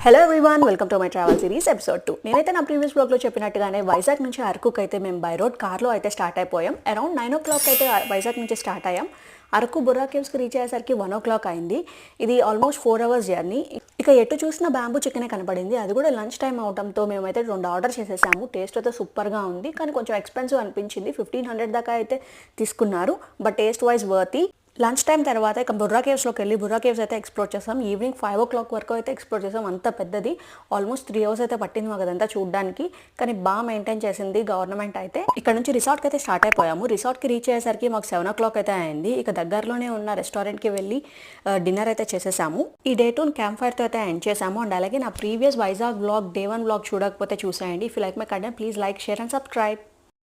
Hello everyone, welcome to my travel series episode 2. నేనైతే నా previous బ్లాగ్లో చెప్పినట్టుగానే వైజాగ్ నుంచి అరకుకి అయితే మేము బై రోడ్ కార్లో అయితే స్టార్ట్ అయిపోయాం. అరౌండ్ 9 o'clock అయితే వైజాగ్ నుంచి స్టార్ట్ అయ్యాం. అరకు బుర్రా కేవ్స్కి రీచ్ అయ్యేసరికి 1 o'clock అయింది. ఇది ఆల్మోస్ట్ 4 hours జర్నీ. ఇక ఎటు చూసిన బ్యాంబూ చికెనే కనపడింది. అది కూడా లంచ్ టైం అవడంతో మేమైతే 2 ఆర్డర్ చేసేసాము. టేస్ట్ అయితే సూపర్గా ఉంది, కానీ కొంచెం ఎక్స్పెన్సివ్ అనిపించింది. 1500 దాకా అయితే తీసుకున్నారు, but taste wise worthy. Lunch time తర్వాత ఇక బుర్రా కేవ్స్లోకి వెళ్ళి బుర్రా కేవ్స్ అయితే ఎక్స్ప్లోర్ చేసాం. ఈవినింగ్ 5 o'clock వరకు అయితే ఎక్స్ప్లోర్ చేసాం. అంత పెద్దది, ఆల్మోస్ట్ 3 hours అయితే పట్టింది మాకు అదంతా చూడడానికి. కానీ బాగా మెయింటైన్ చేసింది గవర్నమెంట్ అయితే. ఇక్కడ నుంచి రిసార్ట్కి అయితే స్టార్ట్ అయిపోయాము. రిసార్ట్కి రీచ్ అయ్యేసరికి మాకు 7 o'clock అయితే అయింది. ఇక దగ్గరలోనే ఉన్న రెస్టారెంట్కి వెళ్ళి డిన్నర్ అయితే చేసేసాము. ఈ డే 2 క్యాంప్ ఫైర్తో అయితే ఎండ్ చేసాము. అండ్ అలాగే నా previous Vizag blog day 1 blog చూడకపోతే చూసేయండి. If you like my content, please like, share and subscribe.